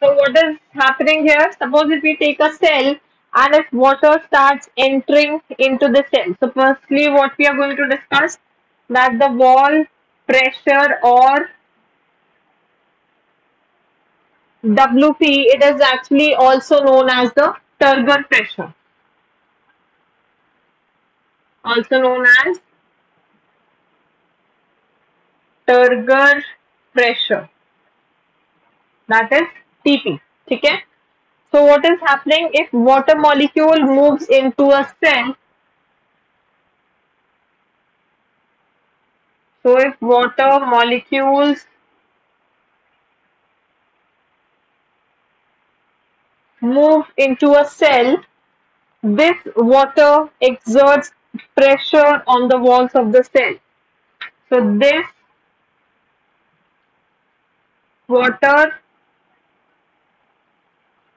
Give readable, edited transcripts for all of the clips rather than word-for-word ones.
So what is happening here? Suppose if we take a cell and if water starts entering into the cell. So firstly, what we are going to discuss, that the wall pressure or WP, it is actually also known as the turgor pressure, also known as turgor pressure, that is TP. Okay? So what is happening if water molecule moves into a cell? So if water molecules move into a cell, this water exerts pressure on the walls of the cell. So this water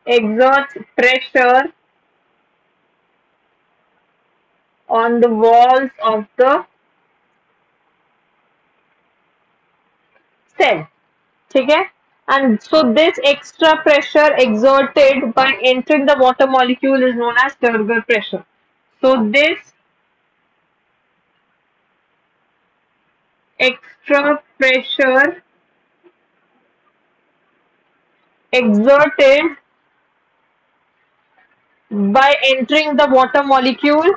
exerts pressure on the walls of the cell. Okay? And so this extra pressure exerted by entering the water molecule is known as turgor pressure. So this extra pressure exerted by entering the water molecule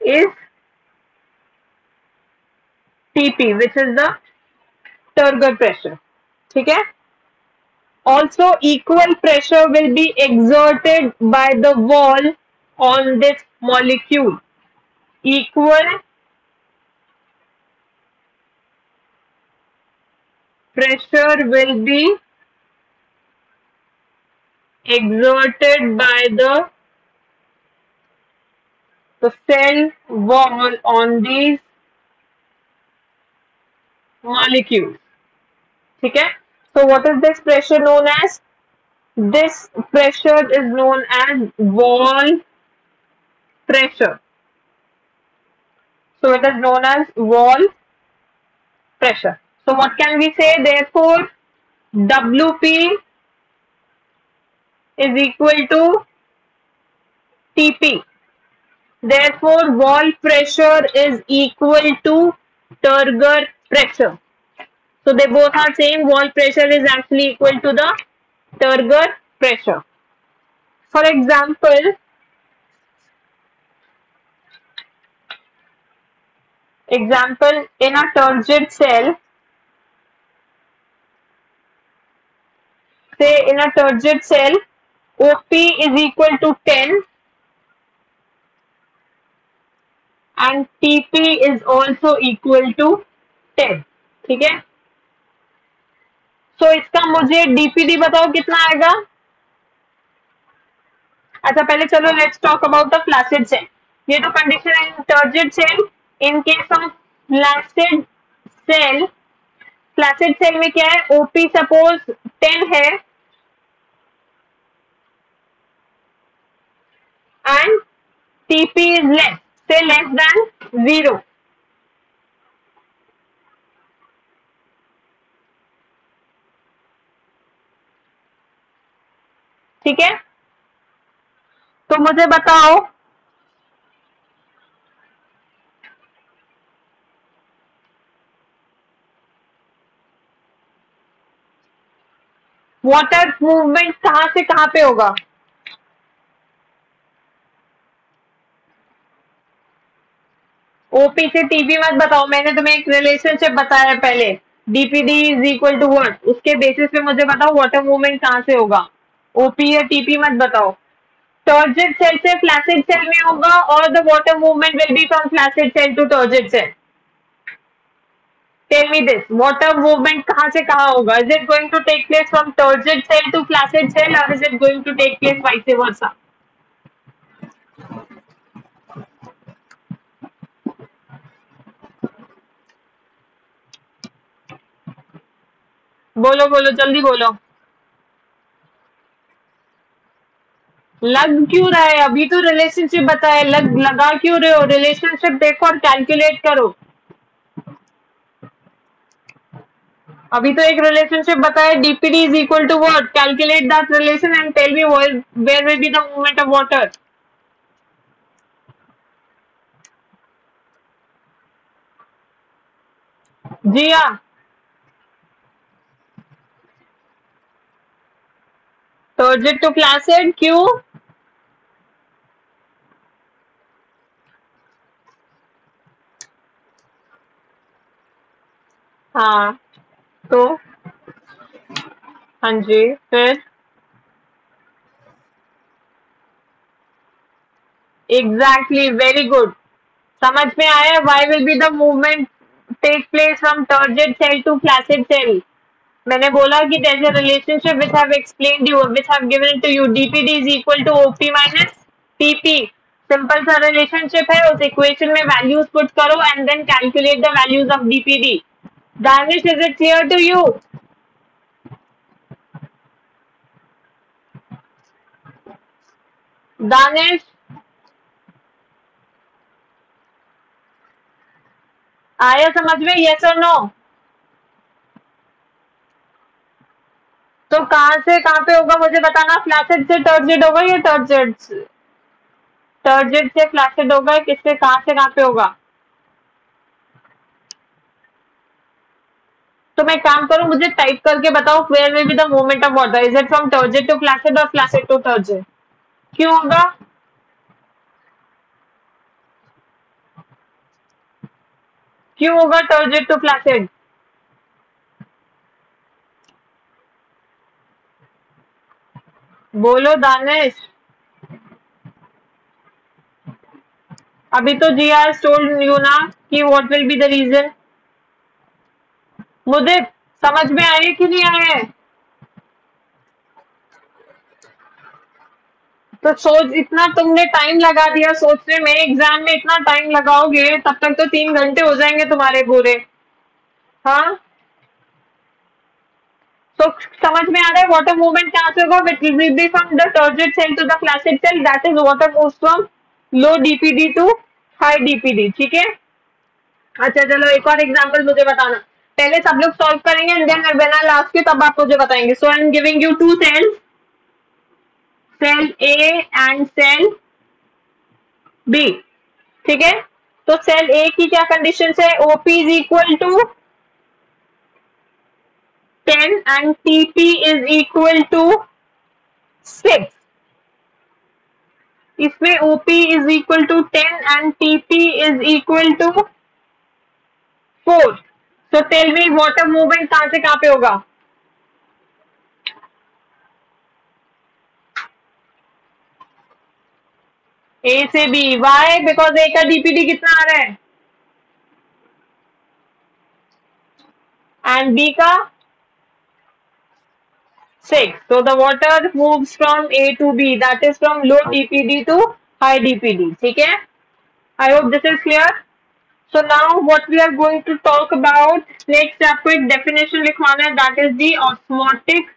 is TP, which is the turgor pressure. Okay? Also, equal pressure will be exerted by the wall on this molecule. Equal pressure will be exerted by the cell wall on these molecules. Okay? So what is this pressure known as? This pressure is known as wall pressure. So it is known as wall pressure. So what can we say? Therefore, WP is equal to TP. Therefore, wall pressure is equal to turgor pressure. So they both are same. Wall pressure is actually equal to the turgor pressure. For example, in a turgid cell, say in a turgid cell, OP is equal to 10 and TP is also equal to 10. ठीक है? So इसका मुझे DPD बताओ कितना आएगा? अच्छा पहले चलो let's talk about the flaccid cell. ये तो कंडीशन है in turgid cell. In case of flaccid cell में क्या है? ओपी सपोज 10 है and TP is less, say less than 0. ठीक है, तो मुझे बताओ वाटर मूवमेंट कहां से कहां पे होगा? ओपी से टीपी मत बताओ, मैंने तुम्हें एक रिलेशनशिप बताया है पहले. DPD is equal to what, उसके बेसिस पे मुझे बताओ वाटर मूवमेंट कहां से होगा. ओपी या टीपी मत बताओ. टर्जिड सेल से फ्लैसिड सेल में होगा और the water movement will be from flaccid cell to turgid cell. Tell me this, water movement कहां से कहां होगा? Is it going to take place from turgid cell to flaccid cell और is it going to take place vice versa? बोलो बोलो जल्दी बोलो. लग क्यों रहा है? अभी तो रिलेशनशिप बताया, लगा क्यों रहे हो? रिलेशनशिप देखो और कैलकुलेट करो। अभी तो एक रिलेशनशिप बताया, DPD is equal to what? Calculate that relation and tell me where will be the movement of water. जी हाँ, turgid to placid, क्यों? हाँ तो हाँ जी, फिर एग्जैक्टली, वेरी गुड। समझ में आया? Why will be the movement take place from turgid cell to flaccid cell? मैंने बोला कि there is a relationship which have explained you, which have given to you, DPD is equal to OP minus TP. Simple सा relationship है, उस equation में values put करो and then calculate the values of DPD. Danish, is it clear to you? Danish, आया समझ में? Yes और no? तो कहां से कहां पे होगा मुझे बताना। फ्लैसिड से टर्जिड होगा या टर्जिड से फ्लैसिड होगा? किससे कहां से कहां पे होगा? तो मैं काम करूं, मुझे टाइप करके बताओ where will be the movement of water. Is it from turgid to flaccid और फ्लैसिड टू टर्जिड? क्यों होगा? क्यों होगा टर्जिड टू फ्लैसिड? बोलो दानिश। अभी तो जी आर टोल्ड यू ना कि what will be the reason. मुझे समझ में आए कि नहीं आए? तो सोच, इतना तुमने टाइम लगा दिया सोचने में, एग्जाम में इतना टाइम लगाओगे तब तक तो 3 घंटे हो जाएंगे तुम्हारे पूरे। हाँ, तो समझ में आ रहा है वाटर मूवमेंट कहाँ से होगा? Which will be from the turgid cell to the flaccid cell, that is water moves from low DPD to high DPD. ठीक है, अच्छा चलो एक और एग्जांपल मुझे बताना। पहले सब लोग सॉल्व करेंगे and then when I last you तब आप मुझे बताएंगे। So I am giving you two cells, cell A and cell B. ठीक है, तो सेल ए की क्या कंडीशन है? OP is equal to 10 and TP is equal to 6। इसमें OP is equal to 10 and TP is equal to 4। तो tell me water movement कहां से कहां पे होगा? ए से बी। वाई? बिकॉज ए का डीपीडी कितना आ रहा है एंड बी का 6. So the water moves from A to B, that is from low DPD to high DPD. ठीक है, I hope this is clear. So now what we are going to talk about next, आपको एक definition लिखवाना है, that is the osmotic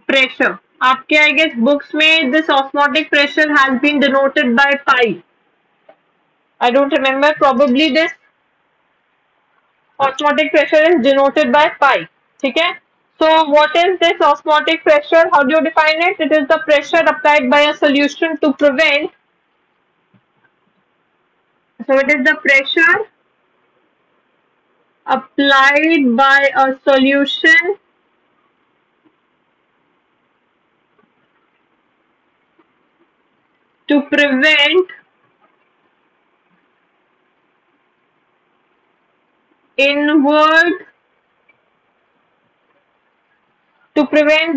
pressure. आपके I guess books में this osmotic pressure has been denoted by pi. I don't remember, probably this osmotic pressure is denoted by pi. ठीक है, so what is this osmotic pressure? How do you define it? It is the pressure applied by a solution to prevent. So it is the pressure applied by a solution to prevent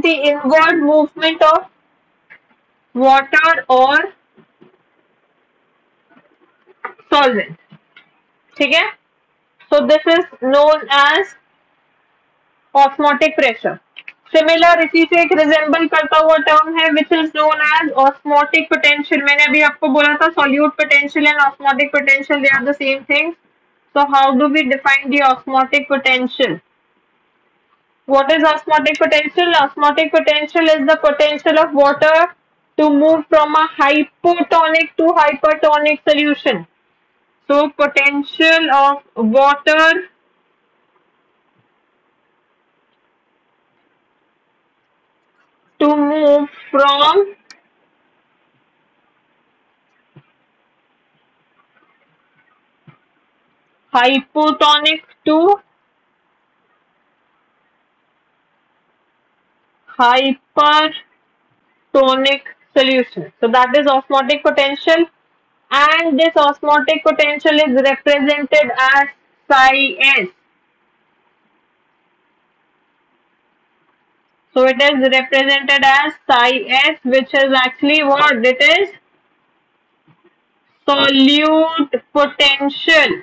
the inward movement of water or solvent. ठीक है, so this is known as osmotic pressure. Similar इसी से एक resemble करता हुआ term है which is known as osmotic potential. मैंने अभी आपको बोला था solute potential and osmotic potential they are the same things. So how do we define the osmotic potential? What is osmotic potential? Osmotic potential is the potential of water to move from a hypotonic to hypertonic solution. So potential of water to move from hypotonic to hypertonic solution. So that is osmotic potential, and this osmotic potential is represented as psi s. So it is represented as psi s, which is actually what it is, solute potential.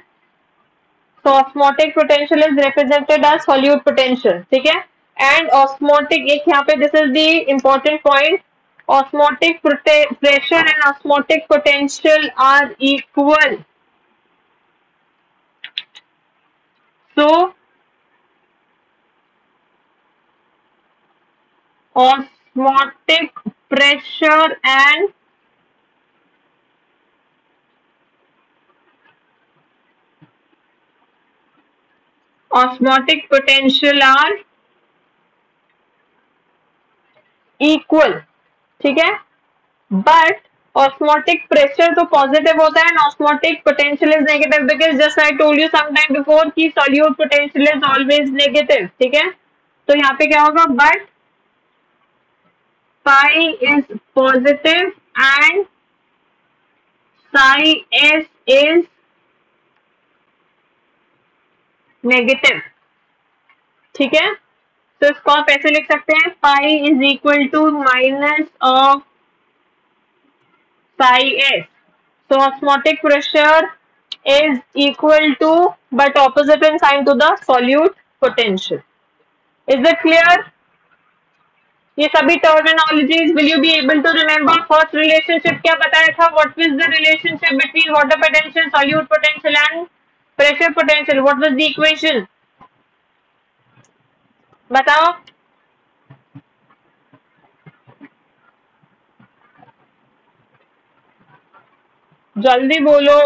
So osmotic potential is represented as solute potential, ठीक है? And osmotic, एक यहाँ पे this is the important point. Osmotic pressure and osmotic potential are equal. So osmotic pressure and osmotic potential are equal, ठीक है? But osmotic pressure तो positive होता है and osmotic potential is negative because just I told you sometime before कि solute potential is always negative, ठीक है? तो यहाँ पे क्या होगा? But phi is positive and psi s is negative, ठीक है? तो इसको आप ऐसे लिख सकते हैं, phi is equal to minus of psi s. So osmotic pressure is equal to but opposite in sign to the solute potential. Is it clear? ये सभी terminologies will you be able to remember? First relationship क्या बताया था? What was the relationship between water potential, solute potential and pressure potential? What was the equation? बताओ. जल्दी बोलो.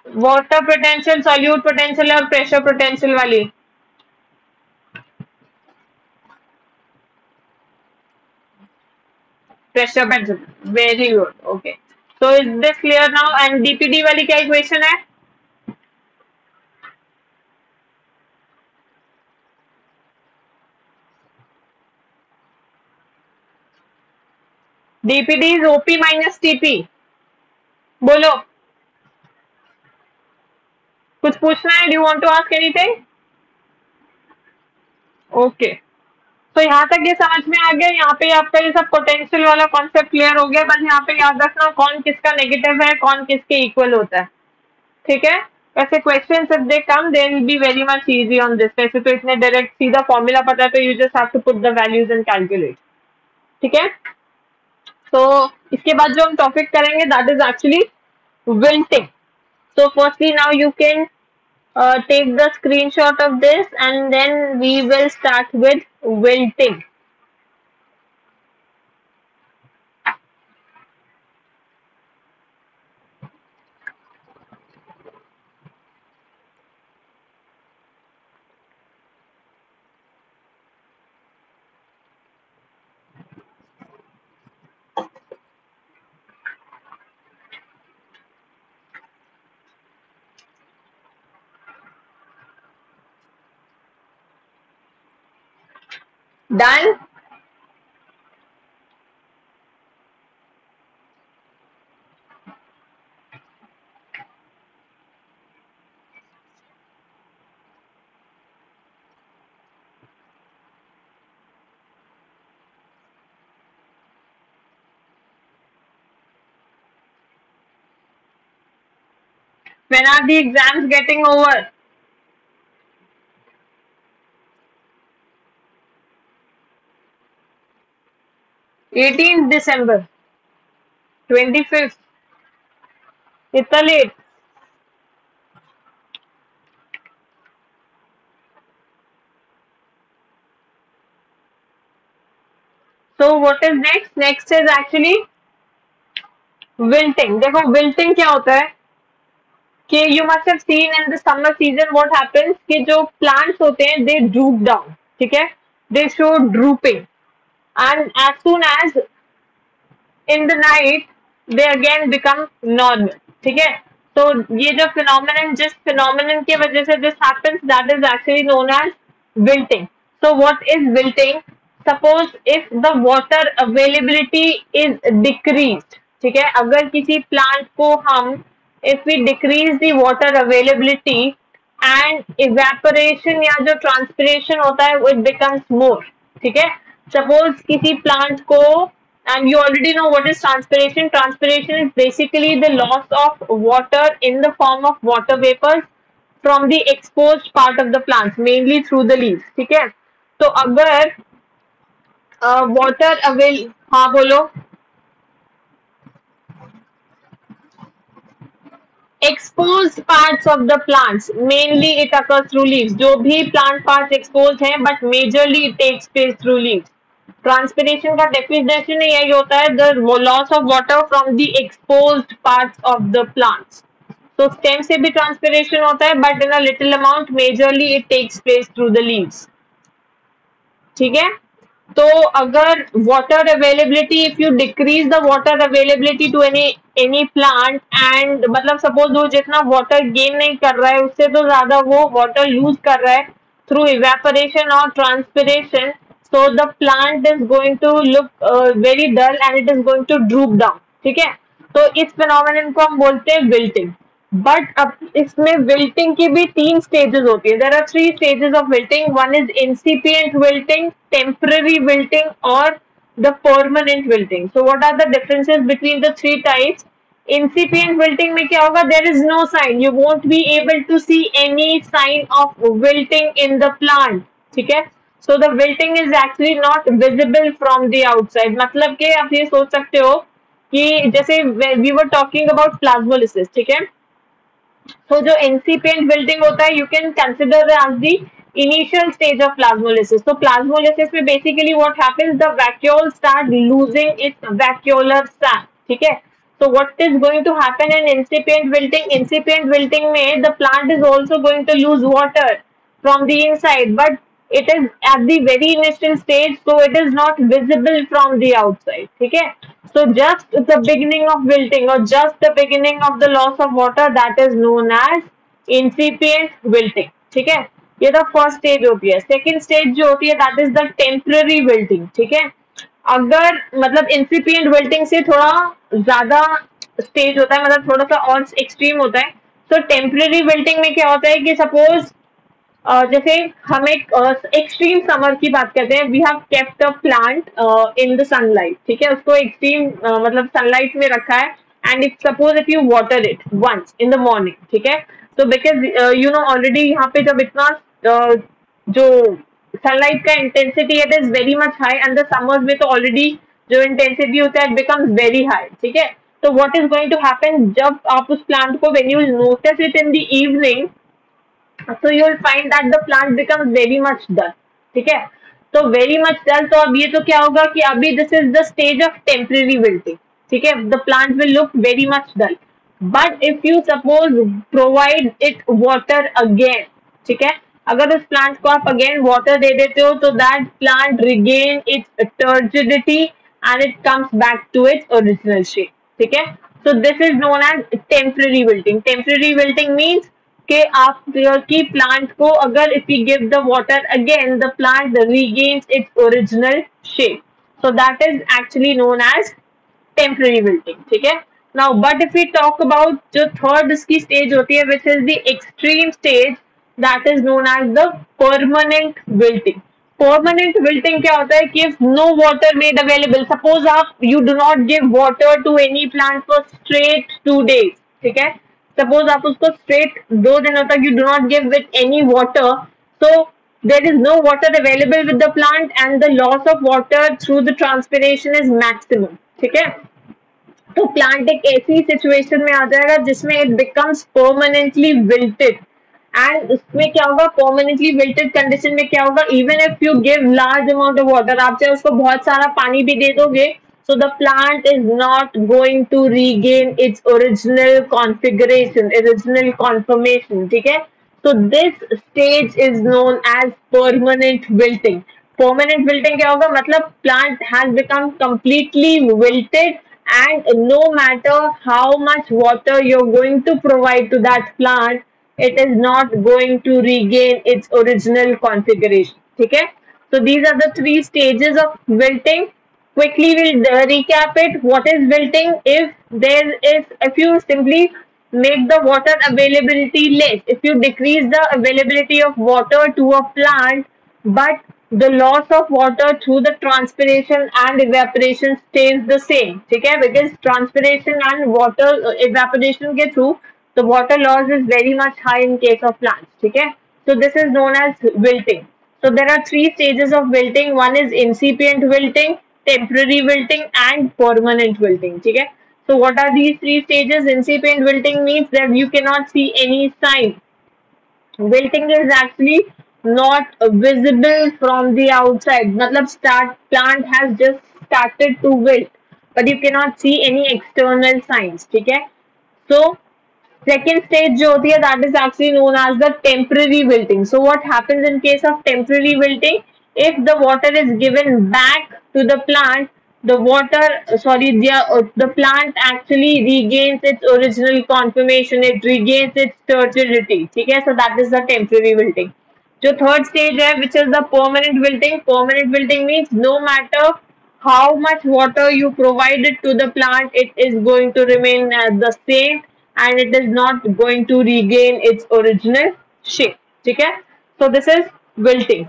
Water potential, solute potential और pressure potential वाली. Pressure potential. Very good. Okay. So is this clear now? And DPD वाली क्या equation है? DPD is OP minus TP. बोलो. कुछ पूछना है? Do you want to ask anything? Okay. तो यहाँ तक ये समझ में आ गया. यहाँ पे आपका ये सब पोटेंशियल वाला कॉन्सेप्ट क्लियर हो गया. बस यहाँ पे याद रखना कौन किसका नेगेटिव है, कौन किसके इक्वल होता है. ठीक है? वैसे question if they come they will be very much easy on this. वैसे तो इतने डायरेक्ट सीधा फॉर्मूला पता है तो you just have to put the values and calculate. ठीक है? तो इसके बाद जो हम टॉपिक करेंगे that is actually wilting. So firstly now you can take the screenshot of this and then we will start with wilting. Done? When are the exams getting over? 18th December. 25th. इतना late. So what is next? Next is actually wilting. देखो wilting क्या होता है कि you must have seen in the summer season what happens कि जो plants होते हैं they droop down, ठीक है, they show drooping, and as soon as in the night they again become normal, ठीक है. तो ये जो phenomenon, जिस phenomenon की वजह से this happens, that is actually known as wilting. So what is wilting? Suppose if the water availability is decreased, ठीक है, अगर किसी plant को हम if we decrease the water availability and evaporation या जो transpiration होता है it becomes more, ठीक है. Suppose किसी plant को, and you already know what is transpiration. Transpiration is basically the loss of water in the form of water vapors from the exposed part of the plants, mainly through the leaves, ठीक है. तो अगर water avail, हाँ बोलो. Exposed parts of the plants, mainly it occurs through leaves. जो भी plant parts exposed हैं, but majorly it takes place through leaves. Transpiration का डेफिनेशन यही होता है, the loss of water from the exposed parts of the plants. तो stem से भी ट्रांसपिरेशन होता है, but in a little amount, majorly it takes place through the leaves, ठीक है. तो अगर water availability, if you decrease the water availability to any plant, and मतलब सपोज वो जितना वाटर गेन नहीं कर रहा है उससे तो ज्यादा वो वाटर लूज कर रहा है थ्रू इवेपोरेशन और transpiration, so the plant is going to look very dull and it is going to droop down, ठीक है. तो इस phenomenon को हम बोलते हैं wilting. बट अब इसमें wilting की भी 3 stages होती है. There are 3 stages of wilting. One is incipient wilting, temporary wilting और the permanent wilting. So what are the differences between the 3 types? Incipient wilting में क्या होगा? There is no sign. You won't be able to see any sign of wilting in the plant, ठीक है. So the wilting is actually not visible from the outside. मतलब कि आप ये सोच सकते हो कि जैसे we were talking about plasmolysis, ठीक है. So जो incipient wilting होता है, you can consider as the initial stage of plasmolysis. So plasmolysis में basically what happens, the vacuoles start losing its vacuolar sac, ठीक है. So what is going to happen in incipient wilting? Incipient wilting में the plant is also going to lose water from the inside, but it is at the very initial stage, so it is not visible from the outside, ठीक है. So just the beginning of wilting or just the beginning of the loss of water, that is known as incipient wilting, ठीक है. ये तो first stage होती है. Second stage जो होती है that is the temporary wilting, ठीक है. अगर मतलब incipient wilting से थोड़ा ज्यादा स्टेज होता है, मतलब थोड़ा सा और एक्सट्रीम होता है. तो टेम्पररी विल्टिंग में क्या होता है कि सपोज जैसे हम एक एक्सट्रीम समर की बात करते हैं, we have kept a plant in the sunlight, ठीक है, उसको एक्सट्रीम मतलब सनलाइट में रखा है, and if suppose if you water it once in the morning, ठीक है. तो बिकॉज यू नो ऑलरेडी यहाँ पे जब इतना जो सनलाइट का intensity it is very much high, and the summers में तो ऑलरेडी जो इंटेंसिटी होता है इट बिकम्स वेरी हाई, ठीक है. तो what is going to happen, जब आप उस प्लांट को when you notice it in the evening, so you will find that the plant becomes very much dull, ठीक है. तो very much dull, तो अब ये तो क्या होगा कि अभी this is the stage of temporary wilting, ठीक है. the plant will look very much dull, but if you suppose provide it water again, ठीक है, अगर उस प्लांट को आप अगेन वाटर दे देते हो तो that plant regain its turgidity and it comes back to its original shape, ठीक है. So this is known as temporary wilting. Temporary wilting means कि आप की प्लांट को अगर if you give the water again the plant regains its original shape, so that is actually known as temporary wilting, ठीक है. Now but if we talk about जो third इसकी stage होती है which is the extreme stage, that is known as the permanent wilting. Permanent wilting क्या होता है कि if no water made available, suppose आप you do not give water to any plant for straight 2 days, ठीक है, suppose आप उसको straight 2 दिनों तक you do not give with any water, so there is no water available with the plant and the loss of water through the transpiration is maximum, ठीक है. तो plant एक ऐसी सिचुएशन में आ जाएगा जिसमें it becomes permanently wilted. And उसमें क्या होगा, परमानेंटली विल्टेड कंडीशन में क्या होगा, even if you give large amount of water, आप चाहे उसको बहुत सारा पानी भी दे दोगे, so the plant is not going to regain its original configuration, original conformation. ठीक है, so this stage is known as permanent wilting. Permanent wilting क्या होगा, मतलब plant has become completely wilted and no matter how much water you're going to provide to that plant, it is not going to regain its original configuration. ठीक है, so these are the three stages of wilting. Quickly we'll recap it. What is wilting? If you simply make the water availability less, if you decrease the availability of water to a plant, but the loss of water through the transpiration and evaporation stays the same. ठीक है, because transpiration and water evaporation के through the water loss is very much high in case of plants. ठीक है, so this is known as wilting. So there are three stages of wilting. One is incipient wilting, temporary wilting, and permanent wilting. ठीक है, so what are these three stages? Incipient wilting means that you cannot see any sign. Wilting is actually not visible from the outside. मतलब plant has just started to wilt, but you cannot see any external signs. ठीक है, so second stage जो होती है, that is actually known as the temporary wilting. So what happens in case of temporary wilting? If the water is given back to the plant, the plant actually regains its original conformation. It regains its turgidity. ठीक है, so that is the temporary wilting. जो third stage है, which is the permanent wilting. Permanent wilting means no matter how much water you provided to the plant, it is going to remain the same and it is not going to regain its original shape. ठीक है, so this is wilting.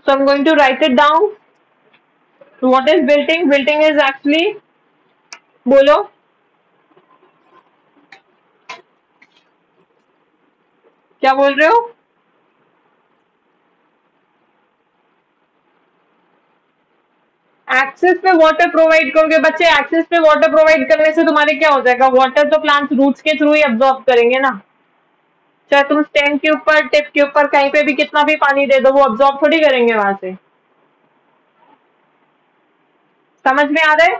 So I'm going to write it down. So what is wilting? Wilting is actually, बोलो क्या बोल रहे हो? Access पे water provide करोगे बच्चे, एक्सेस पे वाटर प्रोवाइड करने से तुम्हारे क्या हो जाएगा, वाटर तो प्लांट्स रूट्स के थ्रू ही अब्सॉर्ब करेंगे ना. चाहे तुम स्टेम के ऊपर, टिप के ऊपर, कहीं पे भी कितना भी पानी दे दो, वो अब्सॉर्ब थोड़ी करेंगे वहां से. समझ में आ रहा है?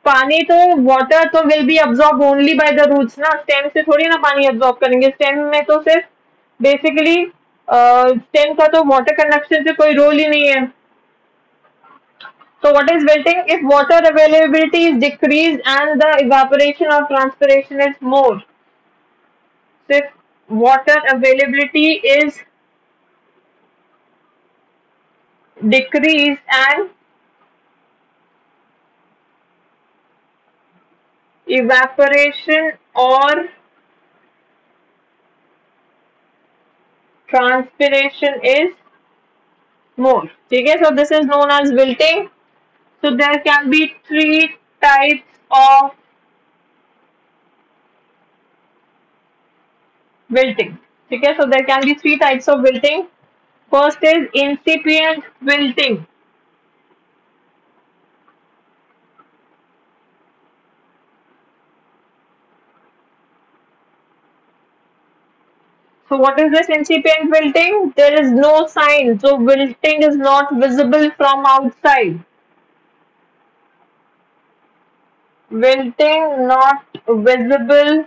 पानी तो, वाटर तो will be absorb only by the roots ना, स्टेम से थोड़ी ना पानी अब्सॉर्ब करेंगे. स्टेम में तो सिर्फ बेसिकली स्टेम का तो वाटर कंडक्शन से कोई रोल ही नहीं है. So what is wilting? If water availability is decreased and the evaporation or transpiration is more. So if water availability is decreased and evaporation or transpiration is more. Okay, so this is known as wilting. So there can be three types of wilting. Okay, so there can be three types of wilting. First is incipient wilting. So what is this incipient wilting? There is no sign. So wilting is not visible from outside. Wilting not visible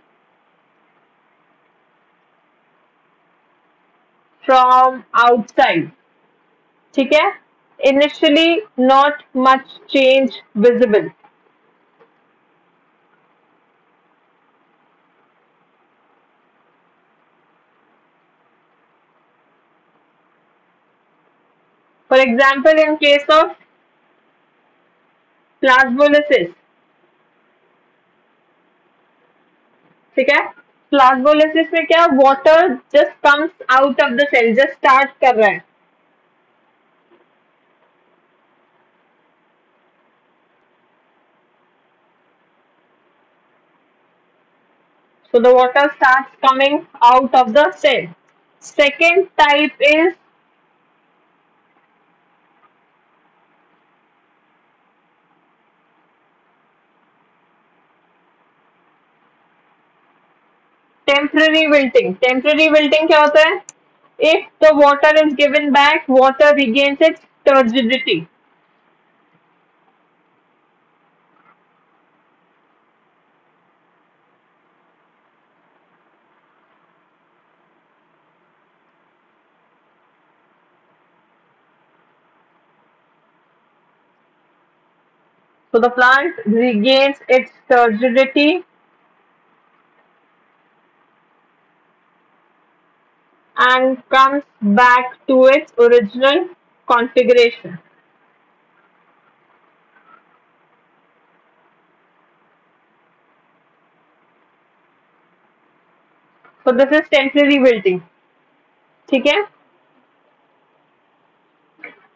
from outside. ठीक है? Initially not much change visible. For example, in case of plasmolysis, ठीक है, plasmolysis में क्या, water just comes out of the cell, just start कर रहा है. So the water starts coming out of the cell. Second type is temporary wilting. Temporary wilting क्या होता है? If the water is given back, water regains its turgidity. So the plant regains its turgidity and comes back to its original configuration. So this is temporary wilting. ठीक है?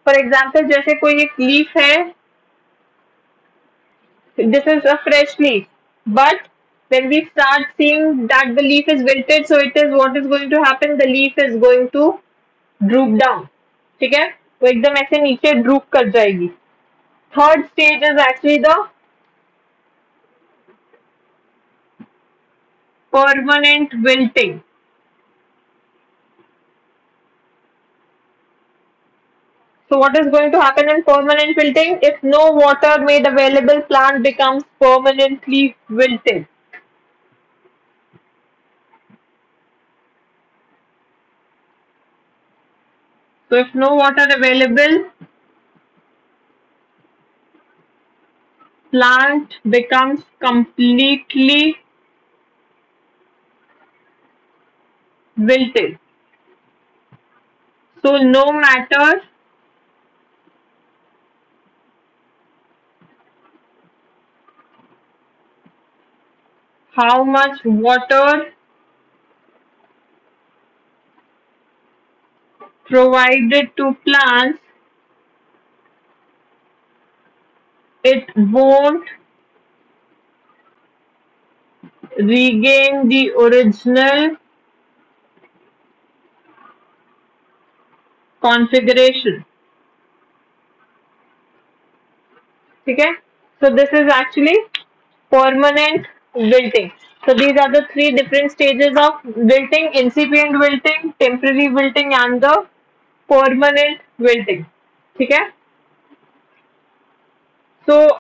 For example, जैसे कोई एक leaf है, this is a fresh leaf, but when we start seeing that the leaf is wilted, so it is what is going to happen? The leaf is going to droop down. ठीक है? वो एकदम ऐसे नीचे droop कर जाएगी. Third stage is actually the permanent wilting. So what is going to happen in permanent wilting? If no water made available, plant becomes permanently wilted. So if no water available, plant becomes completely wilted. So no matter how much water provided to plants, it won't regain the original configuration. Okay, so this is actually permanent wilting. So these are the three different stages of wilting: incipient wilting, temporary wilting, and the permanent wilting. Okay, so